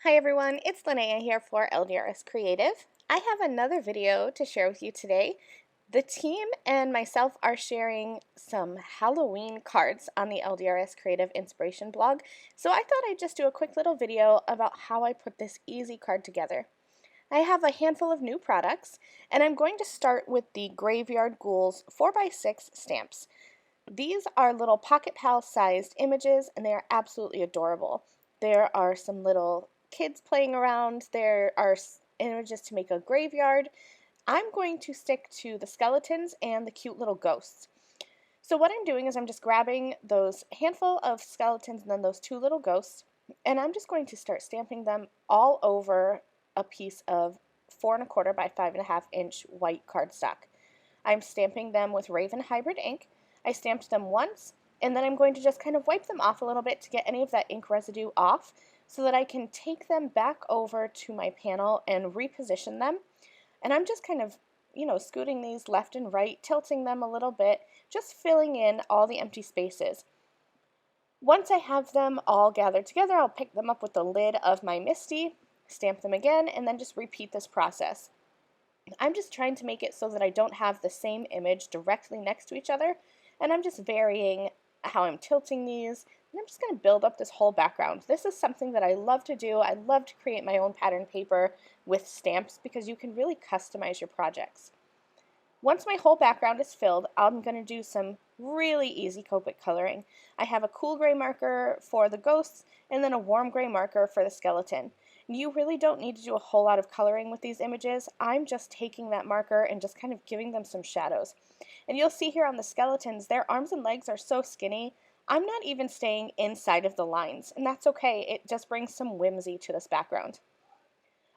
Hi everyone, it's Lynnea here for LDRS Creative. I have another video to share with you today. The team and myself are sharing some Halloween cards on the LDRS Creative Inspiration blog, so I thought I'd just do a quick little video about how I put this easy card together. I have a handful of new products, and I'm going to start with the Graveyard Ghouls 4x6 stamps. These are little Pocket Pal sized images, and they are absolutely adorable. There are some little kids playing around. There are images to make a graveyard. I'm going to stick to the skeletons and the cute little ghosts. So what I'm doing is I'm just grabbing those handful of skeletons and then those two little ghosts, and I'm just going to start stamping them all over a piece of 4¼ by 5½ inch white cardstock. I'm stamping them with Raven Hybrid ink. I stamped them once, and then I'm going to just kind of wipe them off a little bit to get any of that ink residue off so that I can take them back over to my panel and reposition them. And I'm just kind of, scooting these left and right, tilting them a little bit, just filling in all the empty spaces. Once I have them all gathered together, I'll pick them up with the lid of my MISTI, stamp them again, and then just repeat this process. I'm just trying to make it so that I don't have the same image directly next to each other, and I'm just varying how I'm tilting these, and I'm just going to build up this whole background. This is something that I love to do. I love to create my own pattern paper with stamps because you can really customize your projects. Once my whole background is filled, I'm going to do some really easy Copic coloring. I have a cool gray marker for the ghosts and then a warm gray marker for the skeleton. You really don't need to do a whole lot of coloring with these images. I'm just taking that marker and just kind of giving them some shadows. And you'll see here on the skeletons, their arms and legs are so skinny, I'm not even staying inside of the lines, and that's okay. It just brings some whimsy to this background.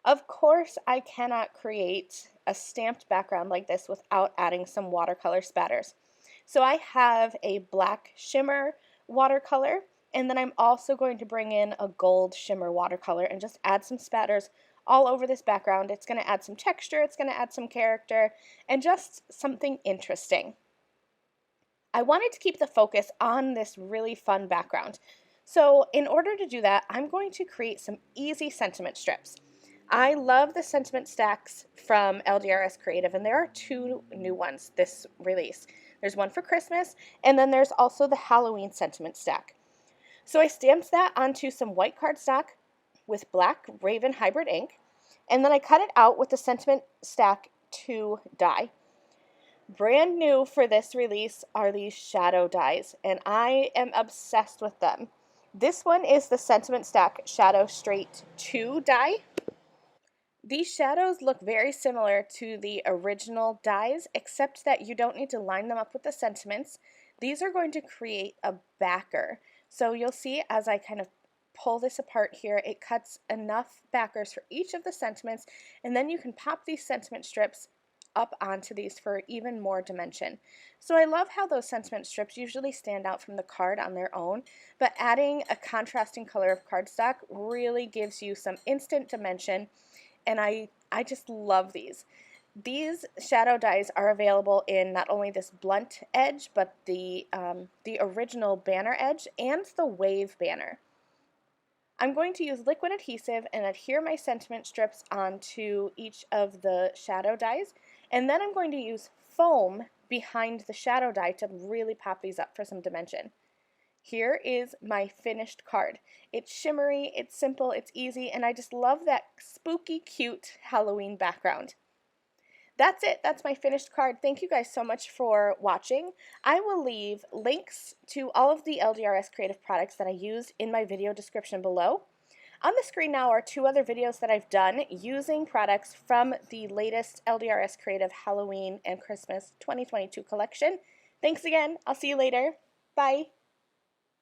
Of course, I cannot create a stamped background like this without adding some watercolor spatters. So I have a black shimmer watercolor, and then I'm also going to bring in a gold shimmer watercolor and just add some spatters all over this background. It's going to add some texture, it's going to add some character, and just something interesting. I wanted to keep the focus on this really fun background. So in order to do that, I'm going to create some easy sentiment strips. I love the sentiment stacks from LDRS Creative, and there are two new ones this release. There's one for Christmas, and then there's also the Halloween sentiment stack. So I stamped that onto some white cardstock with black Raven Hybrid ink, and then I cut it out with the sentiment stack 2 die. Brand new for this release are these shadow dies, and I am obsessed with them. This one is the Sentiment Stack Shadow Straight 2 die. These shadows look very similar to the original dies, except that you don't need to line them up with the sentiments. These are going to create a backer. So you'll see as I kind of pull this apart here, it cuts enough backers for each of the sentiments, and then you can pop these sentiment strips up onto these for even more dimension. So I love how those sentiment strips usually stand out from the card on their own, but adding a contrasting color of cardstock really gives you some instant dimension, and I just love these. These shadow dies are available in not only this blunt edge, but the original banner edge and the wave banner. I'm going to use liquid adhesive and adhere my sentiment strips onto each of the shadow dies, and then I'm going to use foam behind the shadow die to really pop these up for some dimension. Here is my finished card. It's shimmery, it's simple, it's easy, and I just love that spooky, cute Halloween background. That's it. That's my finished card. Thank you guys so much for watching. I will leave links to all of the LDRS Creative products that I used in my video description below. On the screen now are 2 other videos that I've done using products from the latest LDRS Creative Halloween and Christmas 2022 collection. Thanks again. I'll see you later. Bye.